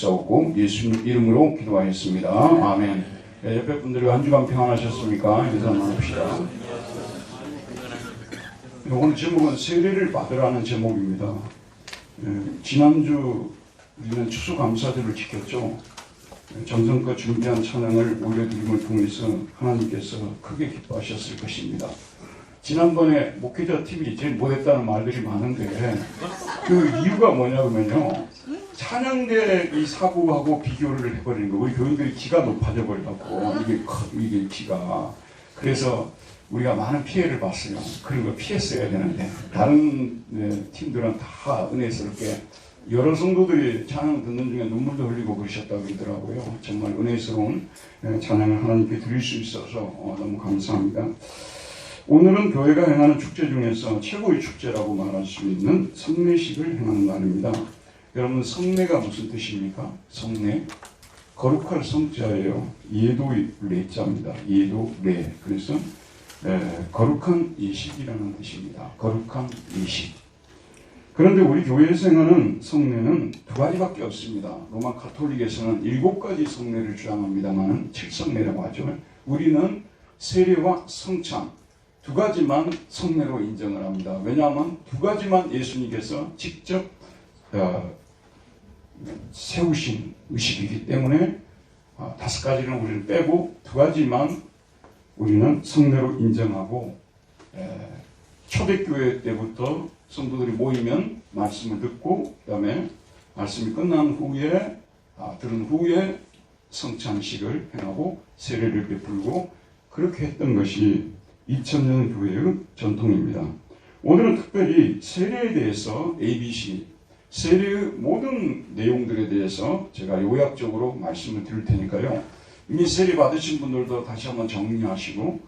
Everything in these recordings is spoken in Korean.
기도하였사오고 예수님 이름으로 기도하였습니다. 아멘. 네, 옆에 분들이 한 주간 평안하셨습니까? 인사 한번 합시다. 오늘 제목은 세례를 받으라는 제목입니다. 지난주 우리는 추수감사절을 지켰죠. 정성껏 준비한 찬양을 올려드림을 통해서 하나님께서 크게 기뻐하셨을 것입니다. 지난번에 목회자 TV이 제일 못했다는 말들이 많은데 그 이유가 뭐냐면요, 찬양대 이 사고하고 비교를 해버리는 거. 우리 교인들이 기가 높아져 버려갖고 이게 기가, 그래서 우리가 많은 피해를 봤어요. 그런 거 피했어야 되는데 다른 팀들은 다 은혜스럽게 여러 성도들이 찬양 듣는 중에 눈물도 흘리고 그러셨다고 그러더라고요. 정말 은혜스러운 찬양을 하나님께 드릴 수 있어서 너무 감사합니다. 오늘은 교회가 행하는 축제 중에서 최고의 축제라고 말할 수 있는 성례식을 행하는 날입니다. 여러분, 성례가 무슨 뜻입니까? 성례, 거룩할 성자예요. 예도의 레자입니다. 예도 레. 그래서 거룩한 예식이라는 뜻입니다. 거룩한 예식. 그런데 우리 교회에서 행하는 성례는 두 가지밖에 없습니다. 로마 가톨릭에서는 7가지 성례를 주장합니다만 7성례라고 하죠. 우리는 세례와 성찬 두 가지만 성례로 인정을 합니다. 왜냐하면 두 가지만 예수님께서 직접 세우신 의식이기 때문에 5가지는 우리는 빼고 두 가지만 우리는 성례로 인정하고, 초대교회 때부터 성도들이 모이면 말씀을 듣고 그 다음에 말씀이 끝난 후에 들은 후에 성찬식을 행하고 세례를 베풀고 그렇게 했던 것이 2000년 교회의 전통입니다. 오늘은 특별히 세례에 대해서 ABC, 세례의 모든 내용들에 대해서 제가 요약적으로 말씀을 드릴 테니까요. 이미 세례 받으신 분들도 다시 한번 정리하시고,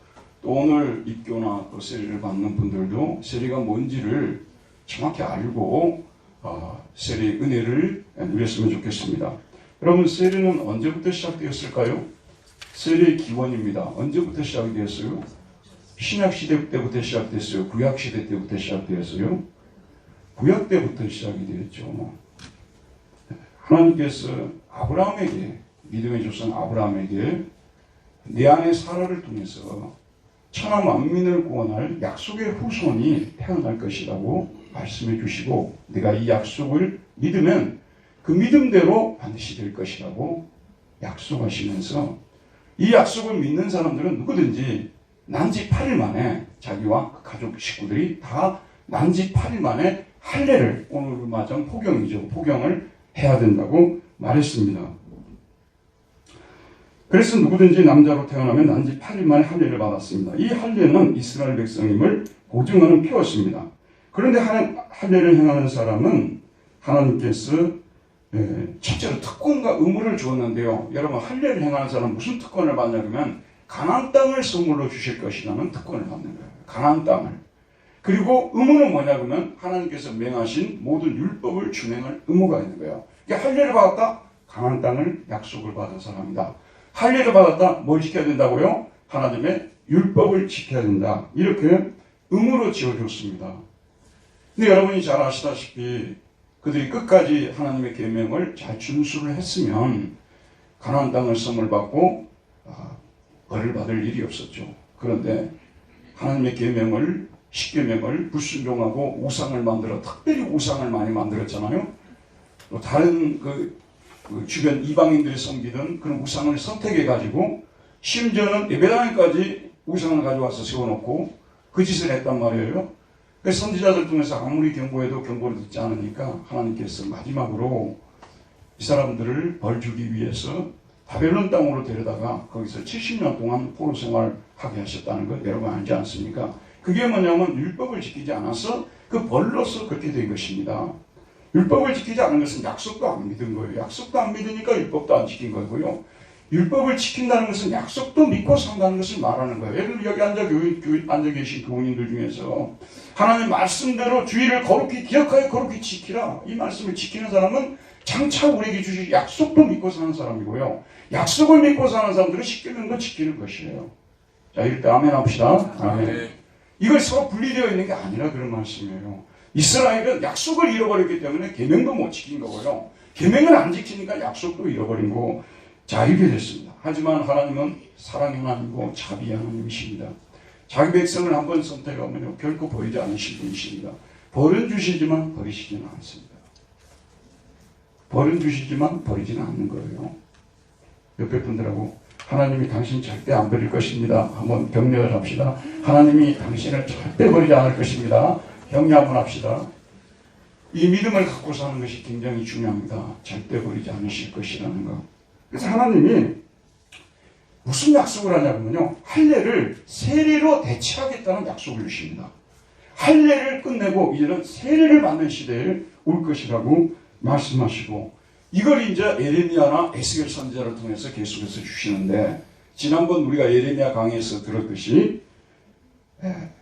또 오늘 입교나 또 세례를 받는 분들도 세례가 뭔지를 정확히 알고 세례의 은혜를 누렸으면 좋겠습니다. 여러분, 세례는 언제부터 시작되었을까요? 세례의 기원입니다. 언제부터 시작이 되었어요? 신약시대 때부터 시작됐어요? 구약시대 때부터 시작되었어요? 구약 때부터 시작이 되었죠. 하나님께서 아브라함에게, 믿음의 조상 아브라함에게 내 아내 사라를 통해서 천하 만민을 구원할 약속의 후손이 태어날 것이라고 말씀해 주시고, 내가 이 약속을 믿으면 그 믿음대로 반드시 될 것이라고 약속하시면서, 이 약속을 믿는 사람들은 누구든지 난지 8일 만에, 자기와 그 가족 식구들이 다 난지 8일 만에 할례를, 오늘 맞은 포경이죠, 포경을 해야 된다고 말했습니다. 그래서 누구든지 남자로 태어나면 난지 8일 만에 할례를 받았습니다. 이 할례는 이스라엘 백성임을 보증하는 표였습니다. 그런데 할례를 행하는 사람은 하나님께서 첫째로 특권과 의무를 주었는데요. 여러분, 할례를 행하는 사람은 무슨 특권을 받냐면 가나안 땅을 선물로 주실 것이라는 특권을 받는 거예요. 가나안 땅을. 그리고 의무는 뭐냐면 하나님께서 명하신 모든 율법을 준행할 의무가 있는 거예요. 그러니까 할례를 받았다, 가나안 땅을 약속을 받은 사람이다. 할례를 받았다, 뭘 지켜야 된다고요? 하나님의 율법을 지켜야 된다. 이렇게 의무로 지어줬습니다. 근데 여러분이 잘 아시다시피 그들이 끝까지 하나님의 계명을 잘 준수를 했으면 가나안 땅을 선물 받고 벌을 받을 일이 없었죠. 그런데 하나님의 계명을, 십계명을 불순종하고 우상을 만들어, 특별히 우상을 많이 만들었잖아요. 또 다른 그 주변 이방인들이 섬기던 그런 우상을 선택해가지고 심지어는 예배당에까지 우상을 가져와서 세워놓고 그 짓을 했단 말이에요. 그래서 선지자들 통해서 아무리 경고해도 경고를 듣지 않으니까 하나님께서 마지막으로 이 사람들을 벌 주기 위해서 바벨론 땅으로 데려다가 거기서 70년 동안 포로 생활하게 하셨다는 것 여러분 알지 않습니까? 그게 뭐냐면 율법을 지키지 않아서 그 벌로서 그렇게 된 것입니다. 율법을 지키지 않은 것은 약속도 안 믿은 거예요. 약속도 안 믿으니까 율법도 안 지킨 거고요. 율법을 지킨다는 것은 약속도 믿고 산다는 것을 말하는 거예요. 예를 들어 여기 앉아 계신 교우님들 중에서 하나님의 말씀대로 주의를 거룩히 기억하여 거룩히 지키라, 이 말씀을 지키는 사람은 장차 우리에게 주실 약속도 믿고 사는 사람이고요. 약속을 믿고 사는 사람들은 십계명도 지키는 것이에요. 자, 이럴 때 아멘 합시다. 아멘. 이걸 서로 분리되어 있는 게 아니라 그런 말씀이에요. 이스라엘은 약속을 잃어버렸기 때문에 계명도 못 지킨 거고요. 계명을 안 지키니까 약속도 잃어버린 거고, 자, 이렇게 됐습니다. 하지만 하나님은 사랑의 하나님이고 자비의 하나님이십니다. 자기 백성을 한번 선택하면 결코 버리지 않으실 분이십니다. 벌은 주시지만 버리시지는 않습니다. 벌은 주시지만 버리지는 않는 거예요. 옆에 분들하고 하나님이 당신 절대 안 버릴 것입니다. 한번 격려를 합시다. 하나님이 당신을 절대 버리지 않을 것입니다. 격려 한번 합시다. 이 믿음을 갖고 사는 것이 굉장히 중요합니다. 절대 버리지 않으실 것이라는 거. 그래서 하나님이 무슨 약속을 하냐면요, 할례를 세례로 대체하겠다는 약속을 주십니다. 할례를 끝내고 이제는 세례를 받는 시대에 올 것이라고 말씀하시고, 이걸 이제 예레미야나 에스겔 선지자를 통해서 계속해서 주시는데, 지난번 우리가 예레미야 강의에서 들었듯이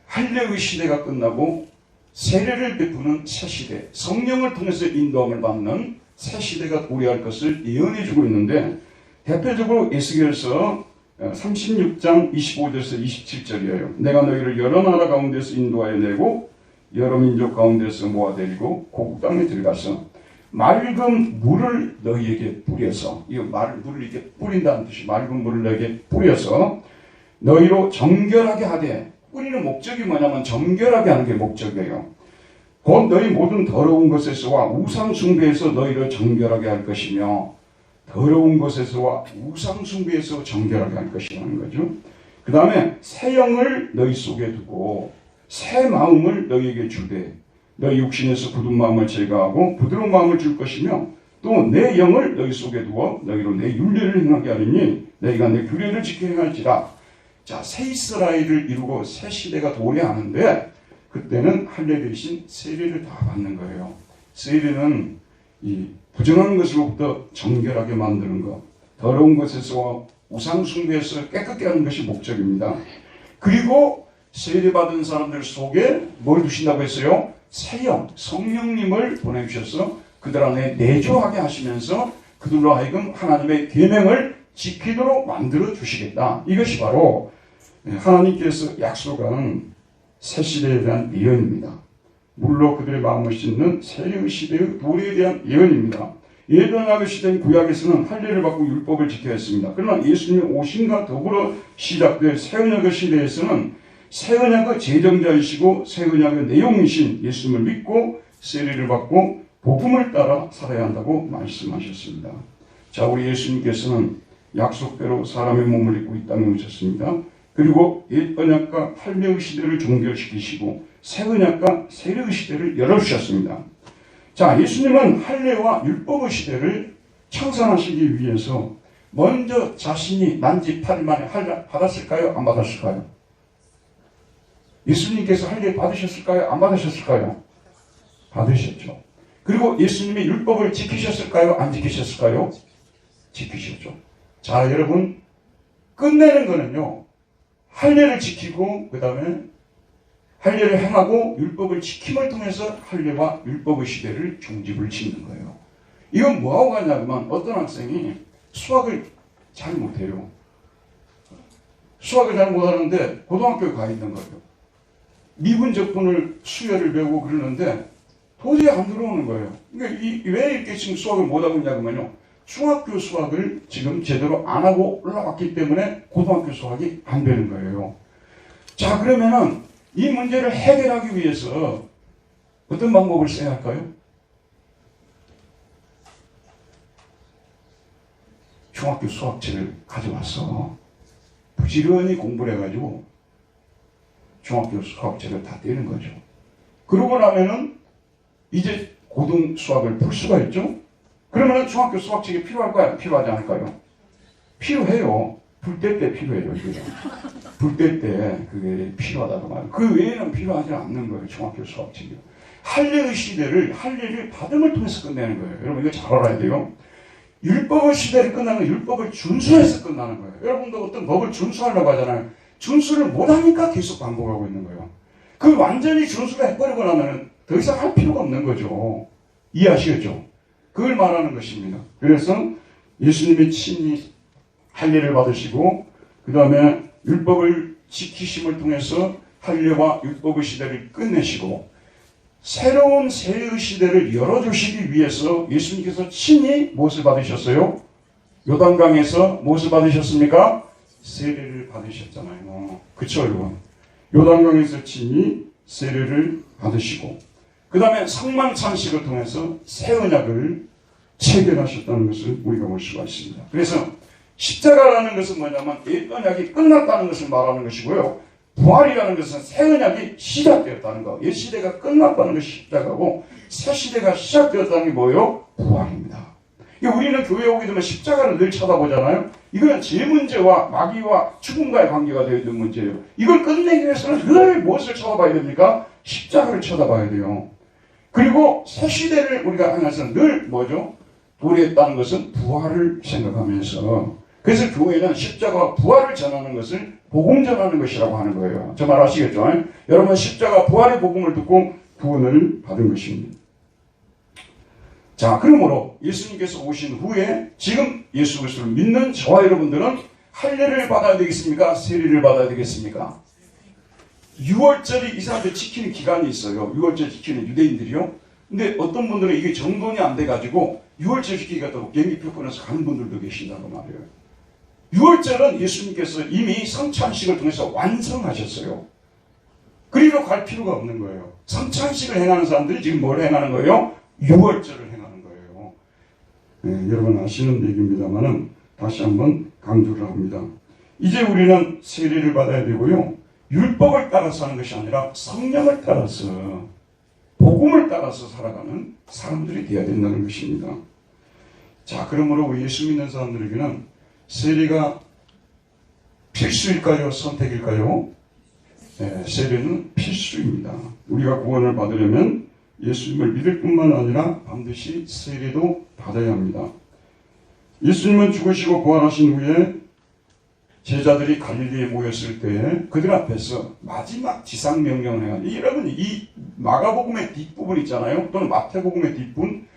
할례의 시대가 끝나고 세례를 베푸는 새 시대, 성령을 통해서 인도함을 받는 새 시대가 도래할 것을 예언해 주고 있는데, 대표적으로 에스겔서 36장 25절에서 27절이에요. 내가 너희를 여러 나라 가운데서 인도하여 내고 여러 민족 가운데서 모아내리고 고국 땅에 들어가서 맑은 물을 너희에게 뿌려서, 이 물을 이렇게 뿌린다는 뜻이 맑은 물을 너희에게 뿌려서 너희로 정결하게 하되, 뿌리는 목적이 뭐냐면 정결하게 하는 게 목적이에요. 곧 너희 모든 더러운 것에서와 우상 숭배에서 너희를 정결하게 할 것이며, 더러운 것에서와 우상 숭배에서 정결하게 할 것이라는 거죠. 그 다음에 새 영을 너희 속에 두고 새 마음을 너희에게 주되 너희 육신에서 굳은 마음을 제거하고 부드러운 마음을 줄 것이며, 또 내 영을 너희 속에 두어 너희로 내 율례를 행하게 하리니 너희가 내 규례를 지켜 행할지라. 자, 새 이스라엘을 이루고 새 시대가 도래하는데, 그때는 할례 대신 세례를 다 받는 거예요. 세례는 이 부정한 것으로부터 정결하게 만드는 것, 더러운 것에서 우상 숭배에서 깨끗게 하는 것이 목적입니다. 그리고 세례받은 사람들 속에 뭘 두신다고 했어요? 새 영, 성령님을 보내주셔서 그들 안에 내주하게 하시면서 그들로 하여금 하나님의 계명을 지키도록 만들어 주시겠다. 이것이 바로 하나님께서 약속하는 새 시대에 대한 예언입니다. 물로 그들의 마음을 씻는 세례의 시대의 도래에 대한 예언입니다. 예전의 시대인 구약에서는 할례를 받고 율법을 지켜야 했습니다. 그러나 예수님의 오심과 더불어 시작된 새 언약의 시대에서는 새 언약의 제정자이시고 새 언약의 내용이신 예수님을 믿고 세례를 받고 복음을 따라 살아야 한다고 말씀하셨습니다. 자, 우리 예수님께서는 약속대로 사람의 몸을 입고 이 땅에 오셨습니다. 그리고 옛 언약과 할례의 시대를 종결시키시고 새 언약과 세례의 시대를 열어주셨습니다. 자, 예수님은 할례와 율법의 시대를 청산하시기 위해서 먼저 자신이 난지 8일 만에 할례 받았을까요? 안 받았을까요? 예수님께서 할례 받으셨을까요? 안 받으셨을까요? 받으셨죠. 그리고 예수님이 율법을 지키셨을까요? 안 지키셨을까요? 지키셨죠. 자, 여러분, 끝내는 거는요, 할례를 지키고 그 다음에 할례를 행하고 율법을 지킴을 통해서 할례와 율법의 시대를 종집을 짓는 거예요. 이건 뭐하고 가냐면, 어떤 학생이 수학을 잘 못해요. 수학을 잘 못하는데 고등학교에 가 있는 거예요. 미분적분을 수열을 배우고 그러는데 도저히 안 들어오는 거예요. 그러니까 왜 이렇게 지금 수학을 못하고 있냐면요, 중학교 수학을 지금 제대로 안 하고 올라왔기 때문에 고등학교 수학이 안 되는 거예요. 자, 그러면은 이 문제를 해결하기 위해서 어떤 방법을 써야 할까요? 중학교 수학책을 가져와서 부지런히 공부를 해가지고 중학교 수학책을 다 떼는 거죠. 그러고 나면은 이제 고등 수학을 풀 수가 있죠. 그러면은 중학교 수학책이 필요할까요? 필요하지 않을까요? 필요해요. 불 뗄 때 필요해요. 불 뗄 때 그게 필요하다고 말해요. 그 외에는 필요하지 않는 거예요. 중학교 수학책이. 할례의 시대를 할례를 받음을 통해서 끝내는 거예요. 여러분 이거 잘 알아야 돼요. 율법의 시대를 끝나는 율법을 준수해서 끝나는 거예요. 여러분도 어떤 법을 준수하려고 하잖아요. 준수를 못하니까 계속 반복하고 있는 거예요. 그 완전히 준수를 해버리고 나면 더 이상 할 필요가 없는 거죠. 이해하시겠죠? 그걸 말하는 것입니다. 그래서 예수님이 친히 할례를 받으시고 그 다음에 율법을 지키심을 통해서 할례와 율법의 시대를 끝내시고 새로운 세의 시대를 열어주시기 위해서 예수님께서 친히 무엇을 받으셨어요? 요단강에서 무엇을 받으셨습니까? 세례를 받으셨잖아요. 그쵸, 여러분? 요단강에서 친히 세례를 받으시고, 그 다음에 성만찬식을 통해서 새 언약을 체결하셨다는 것을 우리가 볼 수가 있습니다. 그래서 십자가라는 것은 뭐냐면 옛 언약이 끝났다는 것을 말하는 것이고요. 부활이라는 것은 새 언약이 시작되었다는 것. 옛 시대가 끝났다는 것이 십자가고, 새 시대가 시작되었다는 게 뭐예요? 부활입니다. 우리는 교회에 오게 되면 십자가를 늘 쳐다보잖아요. 이거는 제 문제와 마귀와 죽음과의 관계가 되어 있는 문제예요. 이걸 끝내기 위해서는 늘 무엇을 쳐다봐야 됩니까? 십자가를 쳐다봐야 돼요. 그리고 새 시대를 우리가 향해서 늘 뭐죠? 도래했다는 것은 부활을 생각하면서, 그래서 교회는 십자가와 부활을 전하는 것을 복음 전하는 것이라고 하는 거예요. 저 말 아시겠죠? 여러분, 십자가 부활의 복음을 듣고 구원을 받은 것입니다. 자, 그러므로 예수님께서 오신 후에 지금 예수 그리스도를 믿는 저와 여러분들은 할례를 받아야 되겠습니까? 세례를 받아야 되겠습니까? 6월절이 이 사람들 지키는 기간이 있어요. 6월절 지키는 유대인들이요. 근데 어떤 분들은 이게 정돈이 안 돼가지고 6월절 지키기가 또 비행기표 끊어서 가는 분들도 계신다고 말이에요. 6월절은 예수님께서 이미 성찬식을 통해서 완성하셨어요. 그리로 갈 필요가 없는 거예요. 성찬식을 행하는 사람들이 지금 뭘 행하는 거예요? 6월절을 행하는 거예요. 네, 여러분 아시는 얘기입니다만은 다시 한번 강조를 합니다. 이제 우리는 세례를 받아야 되고요. 율법을 따라서 하는 것이 아니라 성령을 따라서, 복음을 따라서 살아가는 사람들이 되어야 된다는 것입니다. 자, 그러므로 예수 믿는 사람들에게는 세례가 필수일까요? 선택일까요? 네, 세례는 필수입니다. 우리가 구원을 받으려면 예수님을 믿을 뿐만 아니라 반드시 세례도 받아야 합니다. 예수님은 죽으시고 부활하신 후에 제자들이 갈릴리에 모였을 때 그들 앞에서 마지막 지상명령을 해요. 여러분, 이 마가복음의 뒷부분 있잖아요. 또는 마태복음의 뒷부분,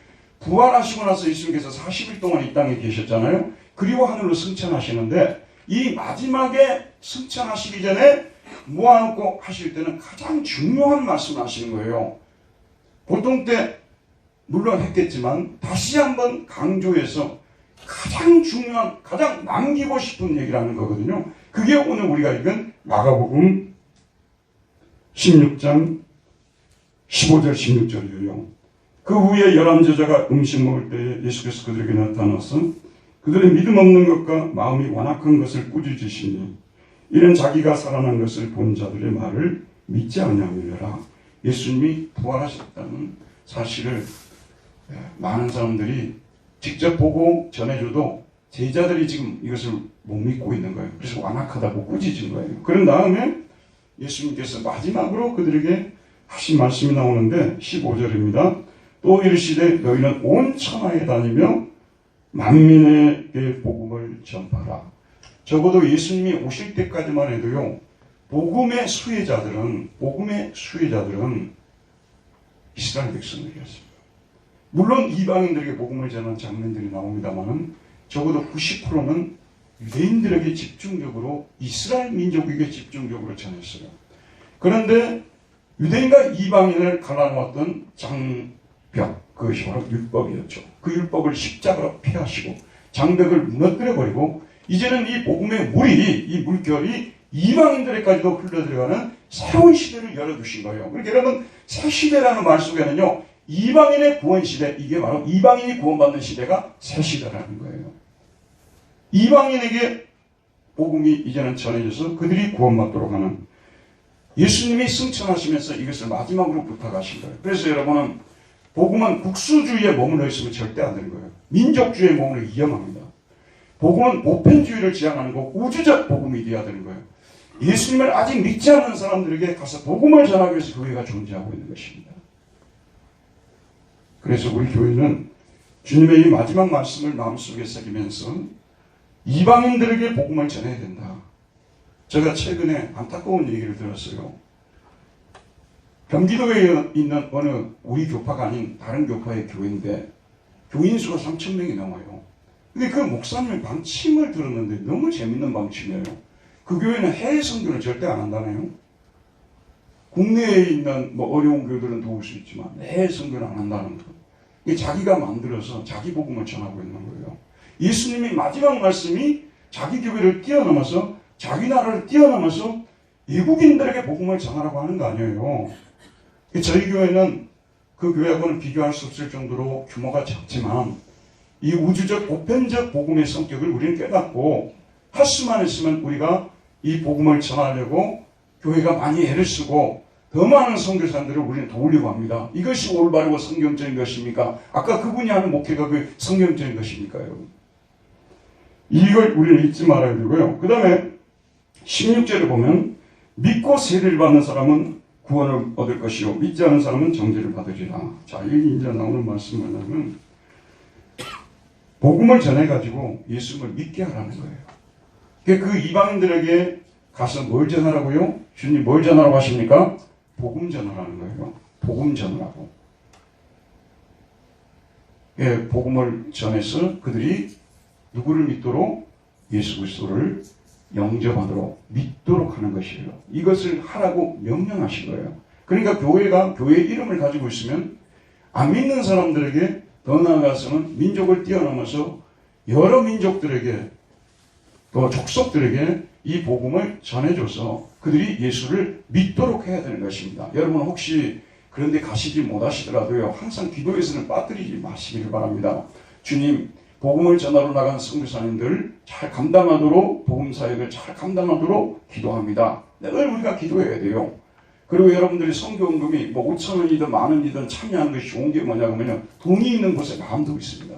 부활하시고 나서 예수님께서 40일 동안 이 땅에 계셨잖아요. 그리고 하늘로 승천하시는데, 이 마지막에 승천하시기 전에 모아놓고 하실 때는 가장 중요한 말씀을 하시는 거예요. 보통 때 물론 했겠지만 다시 한번 강조해서 가장 중요한, 가장 남기고 싶은 얘기를 하는 거거든요. 그게 오늘 우리가 읽은 마가복음 16장 15절 16절이에요. 그 후에 11제자가 음식 먹을 때에 예수께서 그들에게 나타나서 그들의 믿음 없는 것과 마음이 완악한 것을 꾸짖으시니 이는 자기가 살아난 것을 본 자들의 말을 믿지 아니함이라. 예수님이 부활하셨다는 사실을 많은 사람들이 직접 보고 전해줘도 제자들이 지금 이것을 못 믿고 있는 거예요. 그래서 완악하다고 꾸짖은 거예요. 그런 다음에 예수님께서 마지막으로 그들에게 하신 말씀이 나오는데 15절입니다. 또 이르시되 너희는 온 천하에 다니며 만민에게 복음을 전파라. 적어도 예수님이 오실 때까지만 해도요, 복음의 수혜자들은 이스라엘 백성들이었습니다. 물론 이방인들에게 복음을 전하는 장면들이 나옵니다만은 적어도 90%는 유대인들에게 집중적으로, 이스라엘 민족에게 집중적으로 전했어요. 그런데 유대인과 이방인을 갈라놓았던 장벽, 그것이 바로 율법이었죠. 그 율법을 십자가로 피하시고 장벽을 무너뜨려버리고 이제는 이 복음의 물이, 이 물결이 이방인들에까지도 흘러들어가는 새로운 시대를 열어두신 거예요. 그러니까 여러분, 새 시대라는 말 속에는요, 이방인의 구원 시대, 이게 바로 이방인이 구원받는 시대가 새 시대라는 거예요. 이방인에게 복음이 이제는 전해져서 그들이 구원받도록 하는, 예수님이 승천하시면서 이것을 마지막으로 부탁하신 거예요. 그래서 여러분은 복음은 국수주의에 머물러 있으면 절대 안 되는 거예요. 민족주의에 머물러 위험합니다. 복음은 보편주의를 지향하는 거, 우주적 복음이 되어야 되는 거예요. 예수님을 아직 믿지 않는 사람들에게 가서 복음을 전하기 위해서 교회가 존재하고 있는 것입니다. 그래서 우리 교회는 주님의 이 마지막 말씀을 마음속에 새기면서 이방인들에게 복음을 전해야 된다. 제가 최근에 안타까운 얘기를 들었어요. 경기도에 있는 어느 우리 교파가 아닌 다른 교파의 교회인데 교인 수가 3,000명이 넘어요. 근데 그 목사님의 방침을 들었는데 너무 재밌는 방침이에요. 그 교회는 해외 선교를 절대 안 한다네요. 국내에 있는 뭐 어려운 교회들은 도울 수 있지만 해외 선교를 안 한다는 것. 이게 자기가 만들어서 자기 복음을 전하고 있는 거예요. 예수님이 마지막 말씀이 자기 교회를 뛰어넘어서 자기 나라를 뛰어넘어서 외국인들에게 복음을 전하라고 하는 거 아니에요. 저희 교회는 그 교회하고는 비교할 수 없을 정도로 규모가 작지만 이 우주적 보편적 복음의 성격을 우리는 깨닫고 할 수만 있으면 우리가 이 복음을 전하려고 교회가 많이 애를 쓰고 더 많은 선교사들을 우리는 도우려고 합니다. 이것이 올바르고 성경적인 것입니까? 아까 그분이 하는 목회가 그 성경적인 것입니까, 여러분? 이걸 우리는 잊지 말아야 되고요. 그 다음에 16절에 보면 믿고 세례를 받는 사람은 구원을 얻을 것이요 믿지 않은 사람은 정죄를 받으리라. 자, 여기 이제 나오는 말씀은 뭐냐면 복음을 전해가지고 예수님을 믿게 하라는 거예요. 그 이방인들에게 가서 뭘 전하라고요? 주님 뭘 전하라고 하십니까? 복음 전하라는 거예요. 복음 전하라고. 예, 복음을 전해서 그들이 누구를 믿도록? 예수 그리스도를 영접하도록 믿도록 하는 것이에요. 이것을 하라고 명령하신 거예요. 그러니까 교회가 교회의 이름을 가지고 있으면 안 믿는 사람들에게 더 나아가서는 민족을 뛰어넘어서 여러 민족들에게 또 족속들에게 이 복음을 전해줘서 그들이 예수를 믿도록 해야 되는 것입니다. 여러분 혹시 그런데 가시지 못하시더라도요. 항상 기도에서는 빠뜨리지 마시기를 바랍니다. 주님 복음을 전하러 나간 선교사님들 잘 감당하도록 복음 사역을 잘 감당하도록 기도합니다. 늘 우리가 기도해야 돼요. 그리고 여러분들이 선교헌금이 뭐 5,000원이든 10,000원이든 참여하는 것이 좋은 게 뭐냐면요. 돈이 있는 곳에 마음도 있습니다.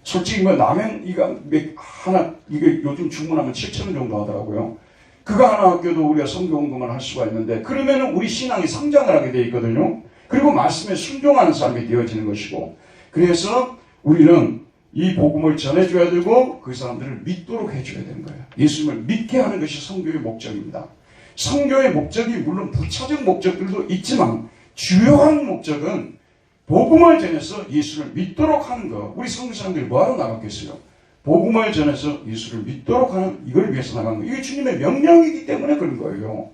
솔직히 뭐 라면 이거 하나 이게 요즘 주문하면 7,000원 정도 하더라고요. 그거 하나 아껴도 우리가 선교헌금을 할 수가 있는데 그러면은 우리 신앙이 성장을 하게 돼 있거든요. 그리고 말씀에 순종하는 삶이 되어지는 것이고 그래서 우리는 이 복음을 전해줘야 되고 그 사람들을 믿도록 해줘야 되는 거예요. 예수님을 믿게 하는 것이 선교의 목적입니다. 선교의 목적이 물론 부차적 목적들도 있지만 주요한 목적은 복음을 전해서 예수를 믿도록 하는 거. 우리 선교사님들이 뭐하러 나갔겠어요? 복음을 전해서 예수를 믿도록 하는 이걸 위해서 나간 거예요. 이게 주님의 명령이기 때문에 그런 거예요.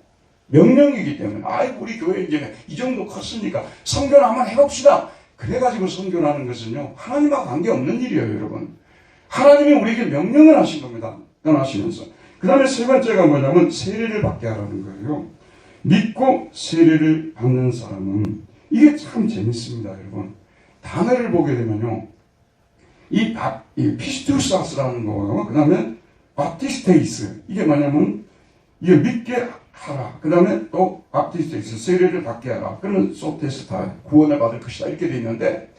명령이기 때문에 아이고 우리 교회 이제 이 정도 컸으니까 선교를 한번 해봅시다. 그래가지고 선교를 하는 것은요. 하나님과 관계없는 일이에요. 여러분. 하나님이 우리에게 명령을 하신 겁니다. 떠나시면서. 그 다음에 세 번째가 뭐냐면 세례를 받게 하라는 거예요. 믿고 세례를 받는 사람은 이게 참 재밌습니다. 여러분. 단어를 보게 되면요. 이 피스투사스라는 거고요. 그 다음에 바티스테이스. 이게 뭐냐면 이게 믿게 하라. 그 다음에 또 바티스테이스. 세례를 받게 하라. 그러면 소테스타. 구원을 받을 것이다. 이렇게 돼 있는데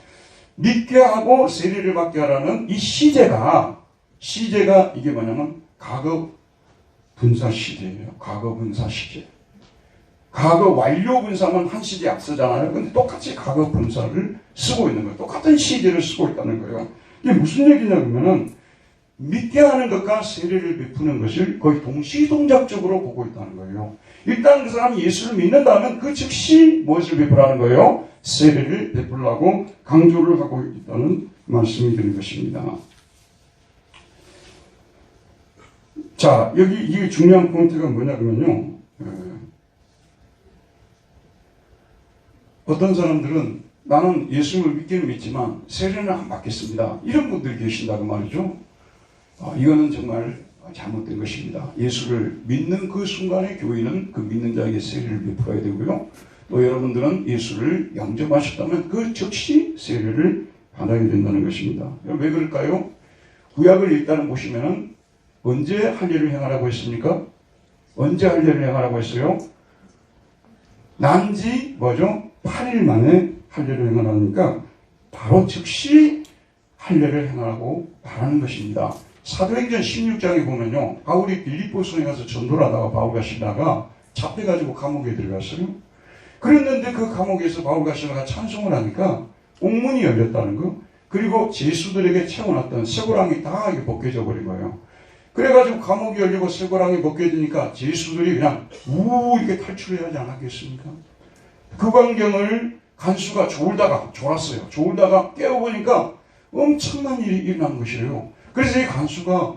믿게 하고 세례를 받게 하라는 이 시제가 이게 뭐냐면 과거 분사 시제예요. 과거 분사 시제. 과거 완료 분사만 한 시제 앞서잖아요. 근데 똑같이 과거 분사를 쓰고 있는 거예요. 똑같은 시제를 쓰고 있다는 거예요. 이게 무슨 얘기냐 그러면은 믿게 하는 것과 세례를 베푸는 것을 거의 동시동작적으로 보고 있다는 거예요. 일단 그 사람이 예수를 믿는다면 그 즉시 무엇을 베풀라는 거예요? 세례를 베풀라고 강조를 하고 있다는 말씀이 드린 것입니다. 자, 여기 이게 중요한 포인트가 뭐냐 그러면요. 어떤 사람들은 나는 예수를 믿기는 믿지만 세례는 안 받겠습니다. 이런 분들이 계신다고 말이죠. 이거는 정말 잘못된 것입니다. 예수를 믿는 그 순간에 교회는 그 믿는 자에게 세례를 베풀어야 되고요. 또 여러분들은 예수를 영접하셨다면 그 즉시 세례를 받아야 된다는 것입니다. 왜 그럴까요? 구약을 일단은 보시면은 언제 할례를 행하라고 했습니까? 언제 할례를 행하라고 했어요? 난지 뭐죠? 8일 만에 할례를 행하라니까 바로 즉시 할례를 행하라고 바라는 것입니다. 사도행전 16장에 보면요. 바울이 빌립보성에 가서 전도를 하다가 바울과 시라가 잡혀가지고 감옥에 들어갔어요. 그랬는데 그 감옥에서 바울과 시라가 찬송을 하니까 옥문이 열렸다는 거. 그리고 제수들에게 채워놨던 쇠고랑이 다 벗겨져 버린 거예요. 그래가지고 감옥이 열리고 쇠고랑이 벗겨지니까 제수들이 그냥 이렇게 탈출해야 하지 않았겠습니까? 그 광경을 간수가 졸았어요. 졸다가 깨워보니까 엄청난 일이 일어난 것이에요. 그래서 이 간수가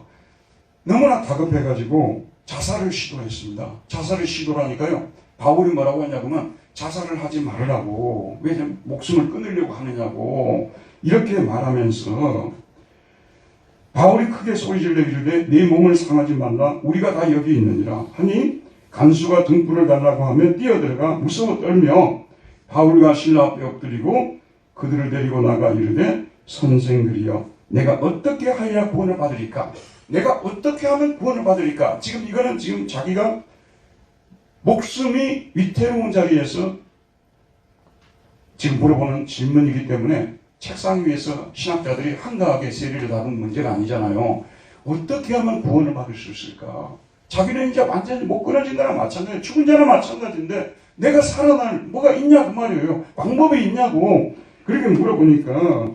너무나 다급해가지고 자살을 시도했습니다. 자살을 시도하니까요. 바울이 뭐라고 하냐면 자살을 하지 말으라고, 왜 목숨을 끊으려고 하느냐고 이렇게 말하면서 바울이 크게 소리질러 이르되 네 몸을 상하지 말라, 우리가 다 여기 있느니라 하니 간수가 등불을 달라고 하며 뛰어들어가 무서워 떨며 바울과 실라 앞에 엎드리고 그들을 데리고 나가 이르되 선생들이여 내가 어떻게 하여야 구원을 받으리까? 내가 어떻게 하면 구원을 받으리까? 지금 이거는 지금 자기가 목숨이 위태로운 자리에서 지금 물어보는 질문이기 때문에 책상 위에서 신학자들이 한가하게 세리를 다룬 문제가 아니잖아요. 어떻게 하면 구원을 받을 수 있을까? 자기는 이제 완전히 못 끊어진 거랑 마찬가지예요. 죽은 자랑 마찬가지인데 내가 살아날 뭐가 있냐 그 말이에요. 방법이 있냐고. 그렇게 물어보니까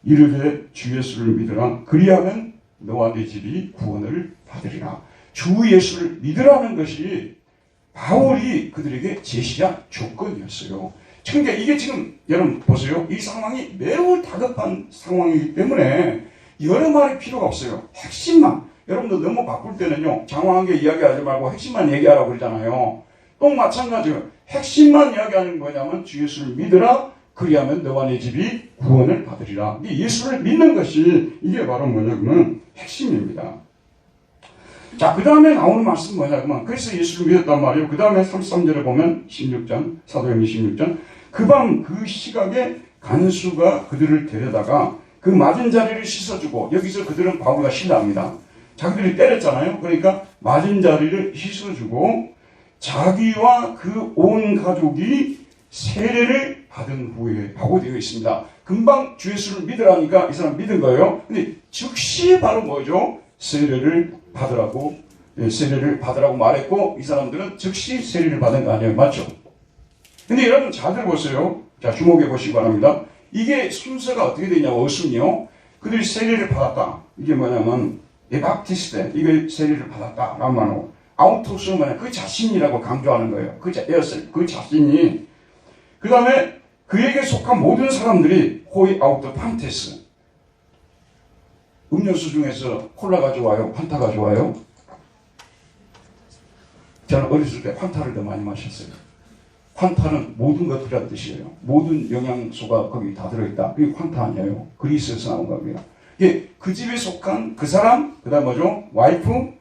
이르되 주 예수를 믿으라. 그리하면 너와 네 집이 구원을 받으리라. 주 예수를 믿으라는 것이 바울이 그들에게 제시한 조건이었어요. 그러니까 이게 지금 여러분 보세요. 이 상황이 매우 다급한 상황이기 때문에 여러 말이 필요가 없어요. 핵심만. 여러분도 너무 바쁠 때는요, 장황하게 이야기하지 말고 핵심만 얘기하라고 그러잖아요. 또 마찬가지예요. 핵심만 이야기하는 거냐면 주 예수를 믿으라. 그리하면 너와 네 집이 구원을 받으리라. 예수를 믿는 것이 이게 바로 뭐냐면 핵심입니다. 자, 그 다음에 나오는 말씀 뭐냐면 그래서 예수를 믿었단 말이에요. 그 다음에 33절에 보면 16장 사도행전 16장 그 밤 그 시각에 간수가 그들을 데려다가 그 맞은 자리를 씻어주고, 여기서 그들은 바울과 신라합니다. 자기들이 때렸잖아요. 그러니까 맞은 자리를 씻어주고 자기와 그 온 가족이 세례를 받은 후에 하고 되어 있습니다. 금방 주 예수를 믿으라니까 이 사람 믿은 거예요. 근데 즉시 바로 뭐죠? 세례를 받으라고 말했고 이 사람들은 즉시 세례를 받은 거 아니에요. 맞죠? 근데 여러분 잘 들어보세요. 자, 주목해 보시기 바랍니다. 이게 순서가 어떻게 되냐고, 어순이요. 그들이 세례를 받았다. 이게 뭐냐면 에바프티스트, 이게 세례를 받았다. 라는 말로 아우토스는 뭐냐, 그 자신이라고 강조하는 거예요. 그 자신이. 그 다음에 그에게 속한 모든 사람들이 호이 아우토 판테스. 음료수 중에서 콜라가 좋아요? 판타가 좋아요? 저는 어렸을 때 판타를 더 많이 마셨어요. 환타는 모든 것이라는 뜻이에요. 모든 영양소가 거기 다 들어있다. 그게 환타 아니에요. 그리스에서 나온 겁니다. 이게 그 집에 속한 그 사람, 그 다음 뭐죠? 와이프,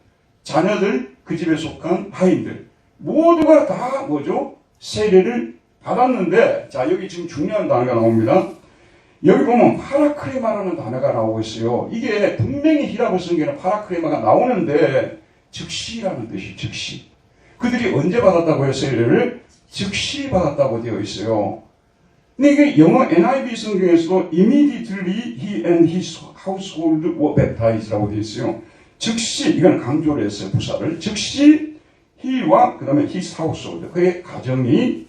자녀들, 그 집에 속한 하인들. 모두가 다 뭐죠? 세례를 받았는데, 자, 여기 지금 중요한 단어가 나옵니다. 여기 보면 파라크레마라는 단어가 나오고 있어요. 이게 분명히 히라보 성경에는 파라크레마가 나오는데, 즉시라는 뜻이 즉시. 그들이 언제 받았다고요, 세례를? 즉시 받았다고 되어 있어요. 근데 이게 영어 NIV 성경에서도 immediately he and his household were baptized라고 되어 있어요. 즉시, 이건 강조를 했어요, 부사를. 즉시 he와 그 다음에 his household, 그의 가정이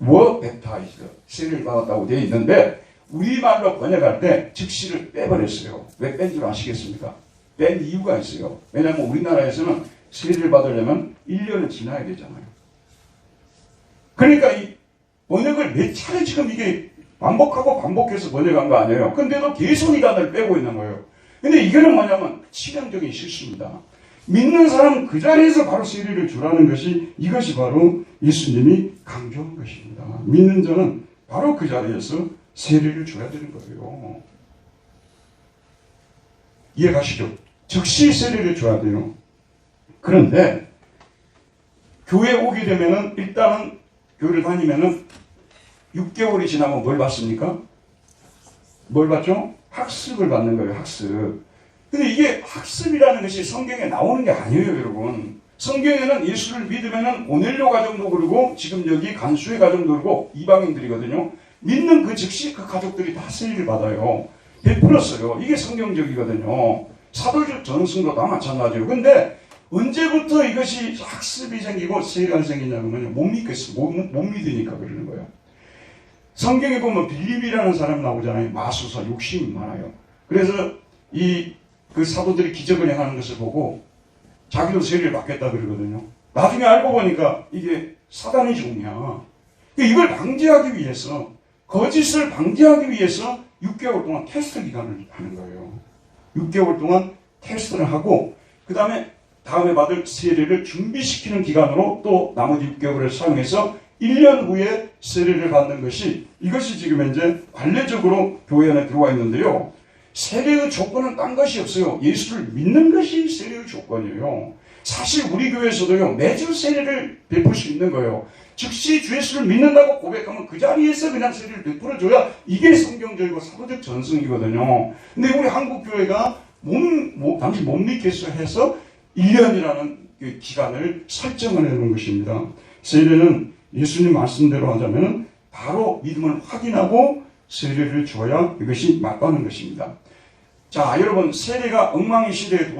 were baptized, 세례를 받았다고 되어 있는데 우리말로 번역할 때 즉시를 빼버렸어요. 왜 뺀 줄 아시겠습니까? 뺀 이유가 있어요. 왜냐하면 우리나라에서는 세례를 받으려면 1년을 지나야 되잖아요. 그러니까 이 번역을 몇 차례 지금 이게 반복하고 반복해서 번역한 거 아니에요. 근데도 계속 이 단어를 빼고 있는 거예요. 근데 이거는 뭐냐면 치명적인 실수입니다. 믿는 사람은 그 자리에서 바로 세례를 주라는 것이, 이것이 바로 예수님이 강조한 것입니다. 믿는 자는 바로 그 자리에서 세례를 줘야 되는 거예요. 이해가시죠? 즉시 세례를 줘야 돼요. 그런데 교회에 오게 되면은 일단은 교회를 다니면은 6개월이 지나면 뭘 받습니까? 뭘 받죠? 학습을 받는 거예요, 학습. 근데 이게 학습이라는 것이 성경에 나오는 게 아니에요, 여러분. 성경에는 예수를 믿으면은 오넬료 가정도 그러고, 지금 여기 간수의 가정도 그러고, 이방인들이거든요. 믿는 그 즉시 그 가족들이 다 세례를 받아요. 베풀었어요. 이게 성경적이거든요. 사도적 전승도 다 마찬가지예요. 근데 언제부터 이것이 학습이 생기고 세례가 생기냐면 못 믿겠어. 못 믿으니까 그러는 거예요. 성경에 보면 빌립이라는 사람 나오잖아요. 마수사, 욕심이 많아요. 그래서 그 사도들이 기적을 행하는 것을 보고 자기도 세례를 받겠다 그러거든요. 나중에 알고 보니까 이게 사단의 종이야. 이걸 방지하기 위해서, 거짓을 방지하기 위해서 6개월 동안 테스트 기간을 하는 거예요. 6개월 동안 테스트를 하고, 그 다음에 다음에 받을 세례를 준비시키는 기간으로 또 나머지 6개월을 사용해서 1년 후에 세례를 받는 것이, 이것이 지금 현재 관례적으로 교회 안에 들어와 있는데요. 세례의 조건은 딴 것이 없어요. 예수를 믿는 것이 세례의 조건이에요. 사실 우리 교회에서도요, 매주 세례를 베풀 수 있는 거예요. 즉시 주 예수를 믿는다고 고백하면 그 자리에서 그냥 세례를 베풀어줘야 이게 성경적이고 사도적 전승이거든요. 근데 우리 한국 교회가 당시 못 믿겠어 해서 1년이라는 그 기간을 설정을 해놓은 것입니다. 세례는 예수님 말씀대로 하자면 바로 믿음을 확인하고 세례를 줘야 이것이 맞다는 것입니다. 자, 여러분, 세례가 엉망의 시대에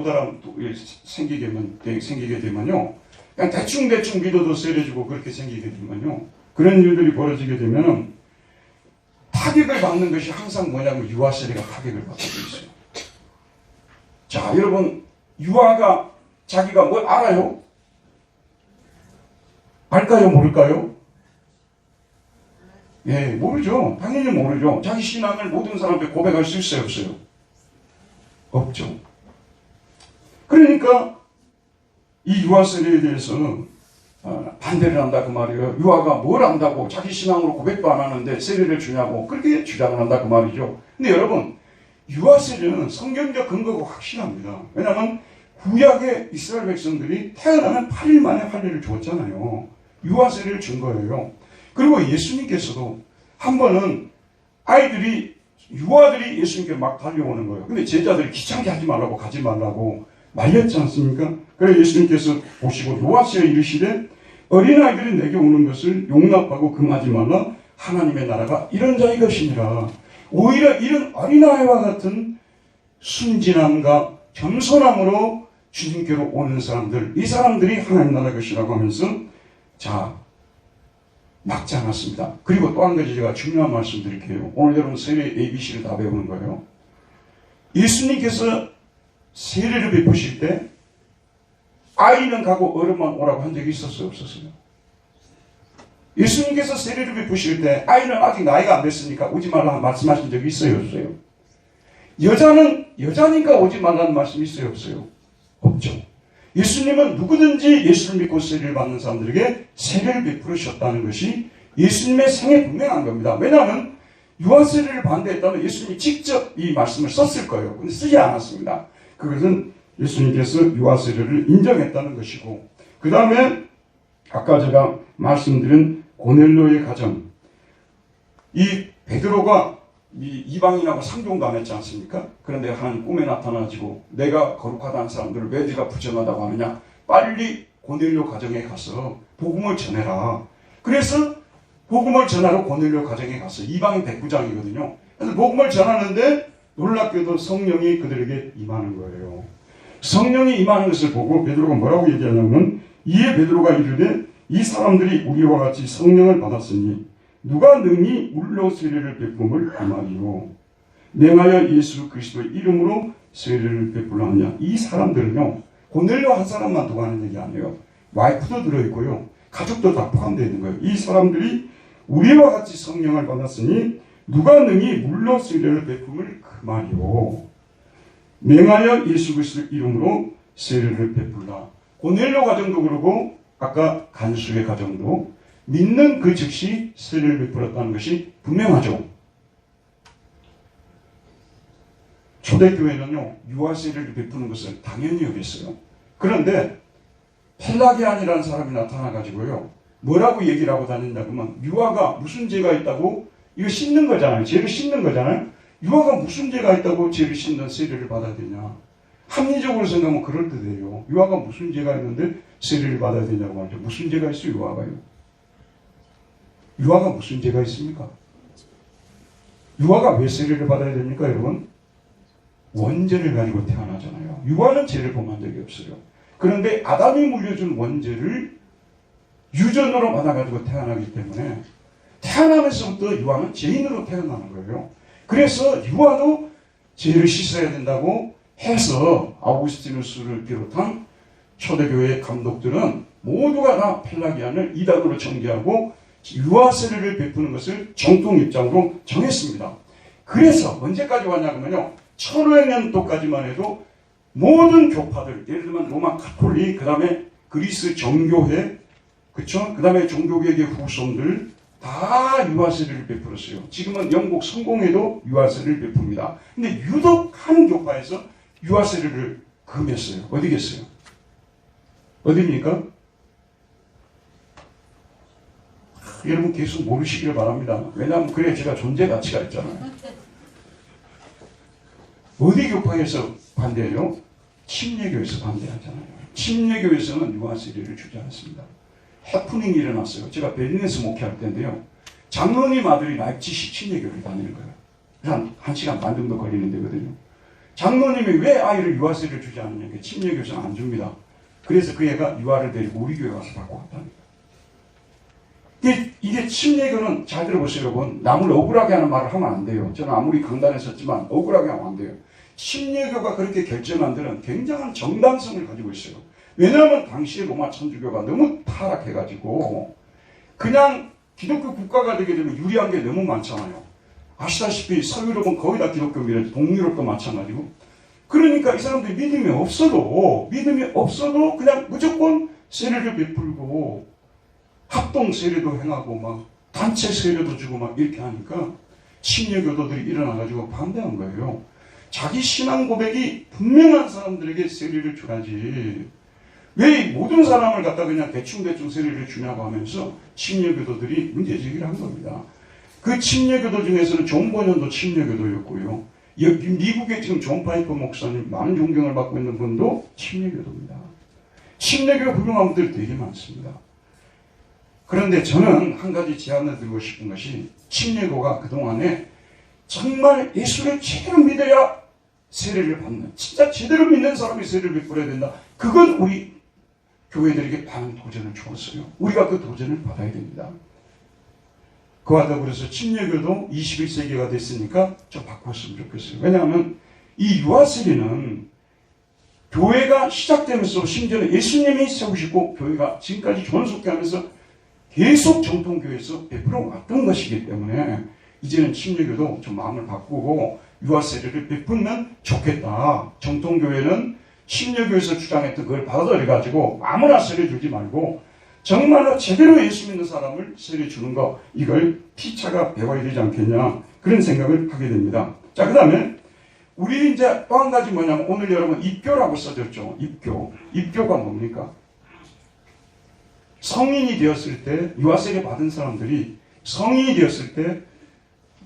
생기게 되면요, 그냥 대충 믿어도 세례 주고 그렇게 생기게 되면요, 그런 일들이 벌어지게 되면은 타격을 받는 것이 항상 뭐냐면 유아 세례가 타격을 받고 있어요. 자, 여러분, 유아가 자기가 뭘 알아요? 알까요? 모를까요? 예, 모르죠. 당연히 모르죠. 자기 신앙을 모든 사람한테 고백할 수 있어요, 없어요? 없죠. 그러니까 이 유아 세례에 대해서는 반대를 한다 그 말이에요. 유아가 뭘 안다고 자기 신앙으로 고백도 안 하는데 세례를 주냐고 그렇게 주장을 한다 그 말이죠. 근데 여러분, 유아 세례는 성경적 근거가 확실합니다. 왜냐하면 구약의 이스라엘 백성들이 태어나면 8일 만에 할례를 주었잖아요. 유아 세례를 준 거예요. 그리고 예수님께서도 한 번은 유아들이 예수님께 막 달려오는 거예요. 근데 제자들이 귀찮게 하지 말라고 가지 말라고 말렸지 않습니까? 그래서 예수님께서 보시고 요하시어 이르시되 어린아이들이 내게 오는 것을 용납하고 금하지 말라. 하나님의 나라가 이런 자의 것이니라. 오히려 이런 어린아이와 같은 순진함과 겸손함으로 주님께로 오는 사람들, 이 사람들이 하나님 나라 것이라고 하면서 막지 않았습니다. 그리고 또 한 가지 제가 중요한 말씀 드릴게요. 오늘 여러분 세례 ABC를 다 배우는 거예요. 예수님께서 세례를 베푸실 때 아이는 가고 어른만 오라고 한 적이 있었어요? 없었어요? 예수님께서 세례를 베푸실 때 아이는 아직 나이가 안 됐으니까 오지 말라 말씀하신 적이 있어요? 없어요? 여자는 여자니까 오지 말라는 말씀이 있어요? 없어요? 없죠. 예수님은 누구든지 예수를 믿고 세례를 받는 사람들에게 세례를 베푸셨다는 것이 예수님의 생에 분명한 겁니다. 왜냐하면 유아 세례를 반대했다면 예수님이 직접 이 말씀을 썼을 거예요. 근데 쓰지 않았습니다. 그것은 예수님께서 유아 세례를 인정했다는 것이고, 그 다음에 아까 제가 말씀드린 고넬료의 가정, 이 베드로가 이방인하고 상종당했지 않습니까? 그런데 하나님 꿈에 나타나지고 내가 거룩하다는 사람들을 왜 네가 부정하다고 하느냐? 빨리 고넬료 가정에 가서 복음을 전해라. 그래서 복음을 전하러 고넬료 가정에 갔어요. 이방인 백부장이거든요. 그래서 복음을 전하는데 놀랍게도 성령이 그들에게 임하는 거예요. 성령이 임하는 것을 보고 베드로가 뭐라고 얘기하냐면, 이에 베드로가 이르되 이 사람들이 우리와 같이 성령을 받았으니 누가 능히 물로 세례를 베품을 금하리요. 명하여 예수 그리스도의 이름으로 세례를 베풀라 하냐. 이 사람들은요, 고넬료 한 사람만 두고 하는 얘기 아니에요. 와이프도 들어있고요, 가족도 다 포함되어 있는 거예요. 이 사람들이 우리와 같이 성령을 받았으니 누가 능히 물로 세례를 베품을 금하리요. 명하여 예수 그리스도의 이름으로 세례를 베풀라. 고넬료 가정도 그러고 아까 간수의 가정도 믿는 그 즉시 세례를 베풀었다는 것이 분명하죠. 초대교회는요, 유아 세례를 베푸는 것을 당연히 여겼어요. 그런데 펠라기안이라는 사람이 나타나가지고요, 뭐라고 얘기를 하고 다닌다 그러면, 유아가 무슨 죄가 있다고, 이거 씻는 거잖아요. 죄를 씻는 거잖아요. 유아가 무슨 죄가 있다고 죄를 씻는 세례를 받아야 되냐. 합리적으로 생각하면 그럴듯해요. 유아가 무슨 죄가 있는데 세례를 받아야 되냐고 말이죠. 무슨 죄가 있어요, 유아가요? 유아가 무슨 죄가 있습니까? 유아가 왜 세례를 받아야 됩니까, 여러분? 원죄를 가지고 태어나잖아요. 유아는 죄를 범한 적이 없어요. 그런데 아담이 물려준 원죄를 유전으로 받아가지고 태어나기 때문에 태어나면서부터 유아는 죄인으로 태어나는 거예요. 그래서 유아도 죄를 씻어야 된다고 해서 아우구스티누스를 비롯한 초대교회 감독들은 모두가 다 펠라기안을 이단으로 정죄하고 유아 세례를 베푸는 것을 정통 입장으로 정했습니다. 그래서 언제까지 왔냐면요, 1500년도까지만 해도 모든 교파들, 예를 들면 로마 카톨릭, 그 다음에 그리스 정교회, 그쵸? 그 다음에 종교개혁의 후손들 다 유아세례를 베풀었어요. 지금은 영국 성공회도 유아세례를 베풉니다. 근데 유독 한 교파에서 유아세례를 금했어요. 어디겠어요? 어디입니까? 여러분 계속 모르시기를 바랍니다. 왜냐하면 그래 제가 존재 가치가 있잖아요. 어디 교파에서 반대해요? 침례교에서 반대하잖아요. 침례교에서는 유아세례를 주지 않습니다. 해프닝이 일어났어요. 제가 베를린에서 목회할 때인데요. 장로님 아들이 라입치히 침례교를 다니는 거예요. 한 시간 반 정도 걸리는 데거든요. 장로님이 왜 아이를 유아세례를 주지 않느냐. 침례교에서는 안 줍니다. 그래서 그 애가 유아를 데리고 우리 교회 와서 받고 왔다니까. 이게 침례교는 잘 들어보세요, 여러분. 남을 억울하게 하는 말을 하면 안 돼요. 저는 아무리 강단에 섰지만 억울하게 하면 안 돼요. 침례교가 그렇게 결정한 데는 굉장한 정당성을 가지고 있어요. 왜냐하면 당시에 로마 천주교가 너무 타락해가지고 그냥 기독교 국가가 되게 되면 유리한 게 너무 많잖아요. 아시다시피 서유럽은 거의 다 기독교입니다. 동유럽도 마찬가지고. 그러니까 이 사람들이 믿음이 없어도 그냥 무조건 세례를 베풀고 합동 세례도 행하고 막 단체 세례도 주고 막 이렇게 하니까 침례교도들이 일어나가지고 반대한 거예요. 자기 신앙 고백이 분명한 사람들에게 세례를 줘야지. 왜 모든 사람을 갖다 그냥 대충 세례를 주냐고 하면서 침례교도들이 문제제기를 한 겁니다. 그 침례교도 중에서는 존 버년도 침례교도였고요. 미국에 지금 존 파이퍼 목사님 많은 존경을 받고 있는 분도 침례교도입니다. 침례교 훌륭한 분들이 되게 많습니다. 그런데 저는 한 가지 제안을 드리고 싶은 것이 침례교가 그동안에 정말 예수를 제대로 믿어야 세례를 받는, 진짜 제대로 믿는 사람이 세례를 베풀어야 된다. 그건 우리 교회들에게 많은 도전을 주었어요. 우리가 그 도전을 받아야 됩니다. 그와 더불어서 침례교도 21세기가 됐으니까 좀 바꿨으면 좋겠어요. 왜냐하면 이 유아세례는 교회가 시작되면서 심지어는 예수님이 세우시고 교회가 지금까지 존속해하면서 계속 정통교회에서 베풀어 왔던 것이기 때문에 이제는 침례교도 좀 마음을 바꾸고 유아세례를 베풀면 좋겠다. 정통교회는 침례교에서 주장했던 그걸 받아들여가지고 아무나 세례 주지 말고 정말로 제대로 예수 믿는 사람을 세례 주는 거, 이걸 피차가 배워야 되지 않겠냐, 그런 생각을 하게 됩니다. 자, 그 다음에 우리 이제 또 한 가지 뭐냐면 오늘 여러분 입교라고 써졌죠. 입교가 뭡니까? 성인이 되었을 때, 유아세례 받은 사람들이 성인이 되었을 때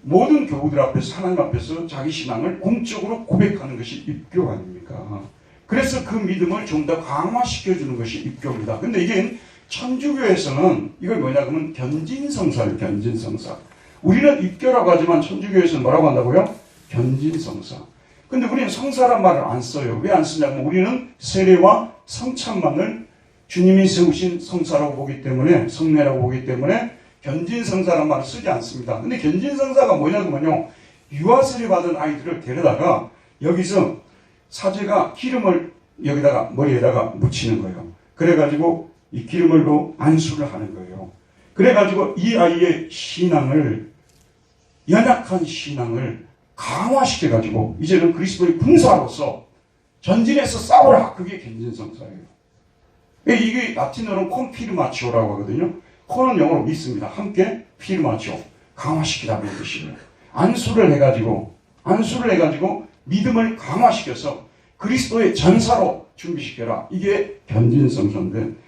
모든 교우들 앞에서, 하나님 앞에서 자기 신앙을 공적으로 고백하는 것이 입교 아닙니까? 그래서 그 믿음을 좀 더 강화시켜주는 것이 입교입니다. 근데 이게 천주교에서는 이걸 뭐냐 그러면 견진성사예요. 견진성사. 우리는 입교라고 하지만 천주교에서는 뭐라고 한다고요? 견진성사. 근데 우리는 성사란 말을 안 써요. 왜 안 쓰냐면 우리는 세례와 성찬만을 주님이 세우신 성사라고 보기 때문에, 성례라고 보기 때문에 견진성사란 말을 쓰지 않습니다. 근데 견진성사가 뭐냐면요, 유아세례 받은 아이들을 데려다가 여기서 사제가 기름을 여기다가 머리에다가 묻히는 거예요. 그래가지고 이 기름을로 안수를 하는 거예요. 그래가지고 이 아이의 신앙을, 연약한 신앙을 강화시켜가지고 이제는 그리스도의 군사로서 전진해서 싸우라. 그게 견진성사예요. 이게 라틴어로는 콘피르마치오라고 하거든요. 콘은 영어로 믿습니다. 함께 피르마치오, 강화시키라는 뜻이에요. 안수를 해가지고 믿음을 강화시켜서 그리스도의 전사로 준비시켜라. 이게 견진성사인데,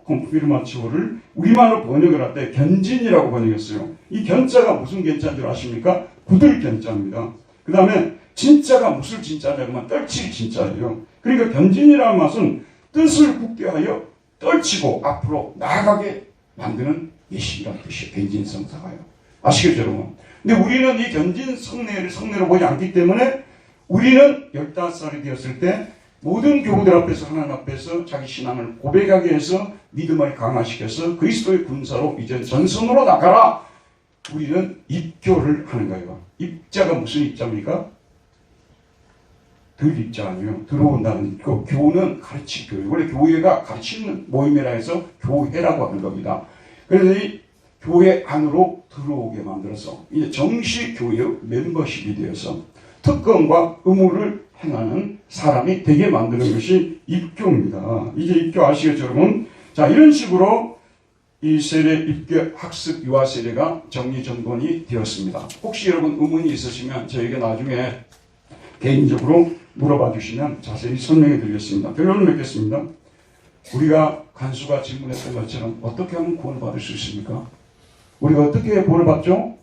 콘피르마치오를 우리말로 번역을 할 때 견진이라고 번역했어요. 이 견자가 무슨 견자인 줄 아십니까? 굳을 견자입니다. 그 다음에 진짜가 무슨 진짜냐면 떨칠 진짜예요. 그러니까 견진이라는 맛은 뜻을 굳게 하여 떨치고 앞으로 나아가게 만드는 예식이라는 뜻이에요. 견진성사가요. 아시겠죠, 여러분? 근데 우리는 이 견진 성례로 보지 않기 때문에 우리는 15살이 되었을 때 모든 교우들 앞에서, 하나님 앞에서 자기 신앙을 고백하게 해서 믿음을 강화시켜서 그리스도의 군사로 이제 전선으로 나가라. 우리는 입교를 하는 거예요. 입자가 무슨 입자입니까? 들 입자 아니에요. 들어온다는 그 교우는 가르칠 교회. 원래 교회가 가르치는 모임이라 해서 교회라고 하는 겁니다. 그래서 이 교회 안으로 들어오게 만들어서 이제 정식 교회의 멤버십이 되어서 특권과 의무를 행하는 사람이 되게 만드는 것이 입교입니다. 이제 입교 아시겠죠, 여러분? 자, 이런 식으로 이 세례 입교 학습 유아 세례가 정리정돈이 되었습니다. 혹시 여러분 의문이 있으시면 저에게 나중에 개인적으로 물어봐 주시면 자세히 설명해 드리겠습니다. 결론을 맺겠습니다. 우리가 간수가 질문했던 것처럼 어떻게 하면 구원을 받을 수 있습니까? 우리가 어떻게 구원을 받죠?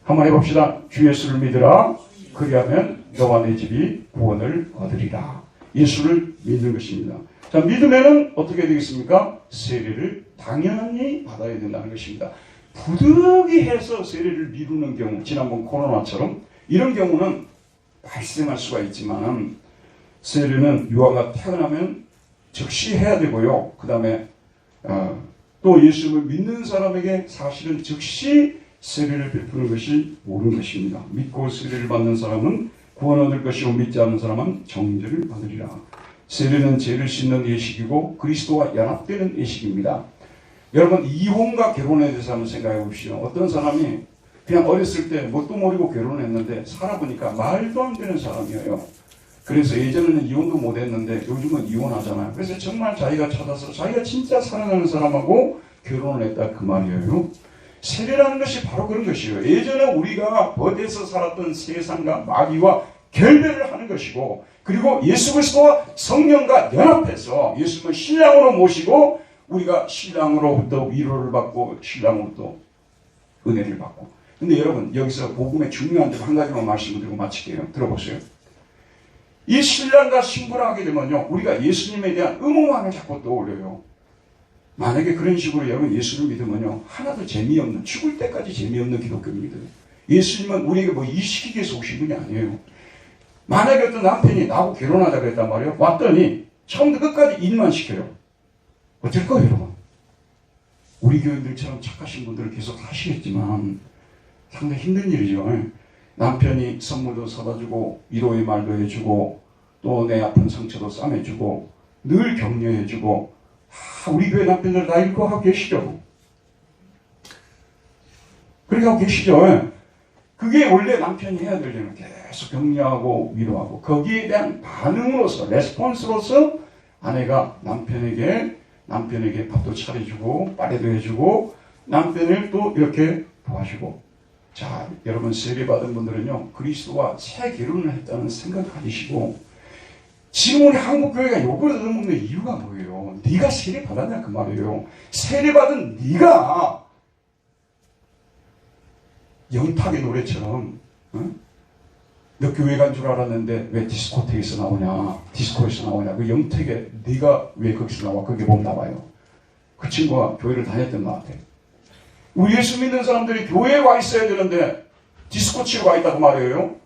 한번 해봅시다. 주 예수를 믿으라. 그리하면 너와 내 집이 구원을 얻으리라. 예수를 믿는 것입니다. 자, 믿으면은 어떻게 되겠습니까? 세례를 당연히 받아야 된다는 것입니다. 부득이해서 세례를 미루는 경우, 지난번 코로나처럼 이런 경우는 발생할 수가 있지만 세례는 유아가 태어나면 즉시 해야 되고요. 그 다음에 또 예수를 믿는 사람에게 사실은 즉시 세례를 베푸는 것이 옳은 것입니다. 믿고 세례를 받는 사람은 구원 얻을 것이고 믿지 않는 사람은 정죄를 받으리라. 세례는 죄를 씻는 예식이고 그리스도와 연합되는 예식입니다. 여러분 이혼과 결혼에 대해서 한번 생각해 보십시오. 어떤 사람이 그냥 어렸을 때 뭣도 모르고 결혼했는데 살아보니까 말도 안 되는 사람이에요. 그래서 예전에는 이혼도 못했는데 요즘은 이혼하잖아요. 그래서 정말 자기가 찾아서 자기가 진짜 사랑하는 사람하고 결혼을 했다 그 말이에요. 세례라는 것이 바로 그런 것이에요. 예전에 우리가 벗에서 살았던 세상과 마귀와 결별을 하는 것이고 그리고 예수 그리스도와 성령과 연합해서 예수님을 신랑으로 모시고 우리가 신랑으로부터 위로를 받고 신랑으로부터 은혜를 받고. 근데 여러분 여기서 복음의 중요한 점 한 가지만 말씀을 드리고 마칠게요. 들어보세요. 이 신랑과 신부를 하게 되면요 우리가 예수님에 대한 의무만을 자꾸 떠올려요. 만약에 그런 식으로 여러분 예수를 믿으면요 하나도 재미없는 죽을 때까지 재미없는 기독교입니다. 예수님은 우리에게 뭐 이시키기 위해서 오신 분이 아니에요. 만약에 어떤 남편이 나하고 결혼하자 그랬단 말이에요. 왔더니 처음부터 끝까지 일만 시켜요. 어쩔 거예요 여러분? 우리 교인들처럼 착하신 분들은 계속 하시겠지만 상당히 힘든 일이죠. 남편이 선물도 사다 주고 위로의 말도 해주고 또 내 아픈 상처도 싸매주고 늘 격려해주고 우리 교회 남편들 다 이렇게 하고 계시죠. 그렇게 하고 계시죠. 그게 원래 남편이 해야 될 일은 계속 격려하고 위로하고 거기에 대한 반응으로서 레스폰스로서 아내가 남편에게 밥도 차려주고 빨래도 해주고 남편을 또 이렇게 도와주고. 자 여러분 세례받은 분들은요 그리스도와 새 결혼을 했다는 생각을 가지시고 지금 우리 한국교회가 욕을 얻어먹는 이유가 뭐예요? 네가 세례 받았냐 그 말이에요. 세례 받은 네가 영탁의 노래처럼 너 교회 간 줄 알았는데 왜 디스코텍에서 나오냐 디스코에서 나오냐 그 영탁에 네가 왜 거기서 나와 그게 뭔가 봐요. 그 친구가 교회를 다녔던 것 같아. 우리 예수 믿는 사람들이 교회에 와 있어야 되는데 디스코 치고 와 있다고 말이에요.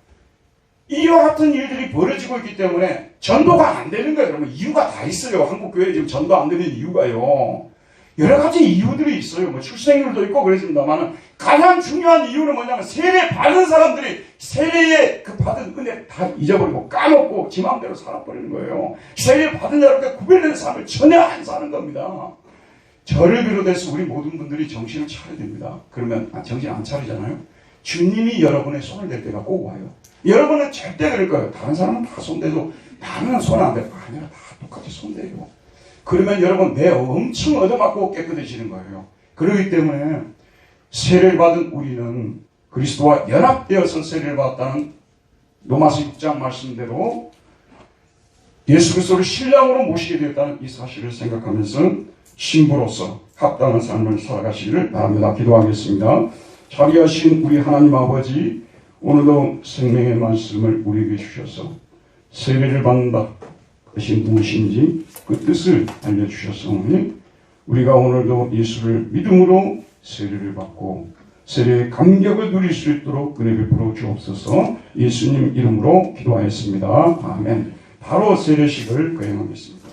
이와 같은 일들이 벌어지고 있기 때문에 전도가 안 되는 거예요. 여러분 이유가 다 있어요. 한국 교회에 지금 전도 안 되는 이유가요. 여러 가지 이유들이 있어요. 뭐 출생률도 있고 그랬습니다만 가장 중요한 이유는 뭐냐면 세례 받은 사람들이 세례에 그 받은 은혜 다 잊어버리고 까먹고 지 마음대로 살아버리는 거예요. 세례 받은 자로부터 구별된 삶을 전혀 안 사는 겁니다. 저를 비롯해서 우리 모든 분들이 정신을 차려야 됩니다. 그러면 정신 안 차리잖아요. 주님이 여러분의 손을 댈 때가 꼭 와요. 여러분은 절대 그럴 거예요. 다른 사람은 다 손대도 나는 손 안 대. 아니라 다 똑같이 손대요. 그러면 여러분 내 엄청 얻어맞고 깨끗해지는 거예요. 그렇기 때문에 세례를 받은 우리는 그리스도와 연합되어서 세례를 받았다는 로마서 6장 말씀대로 예수 그리스도를 신랑으로 모시게 되었다는 이 사실을 생각하면서 신부로서 합당한 삶을 살아가시기를 바랍니다. 기도하겠습니다. 자비하신 우리 하나님 아버지 오늘도 생명의 말씀을 우리에게 주셔서 세례를 받는다 그것이 무엇인지 그 뜻을 알려주셨사오니 우리가 오늘도 예수를 믿음으로 세례를 받고 세례의 감격을 누릴 수 있도록 은혜 베풀어 주옵소서. 예수님 이름으로 기도하였습니다. 아멘. 바로 세례식을 거행하겠습니다.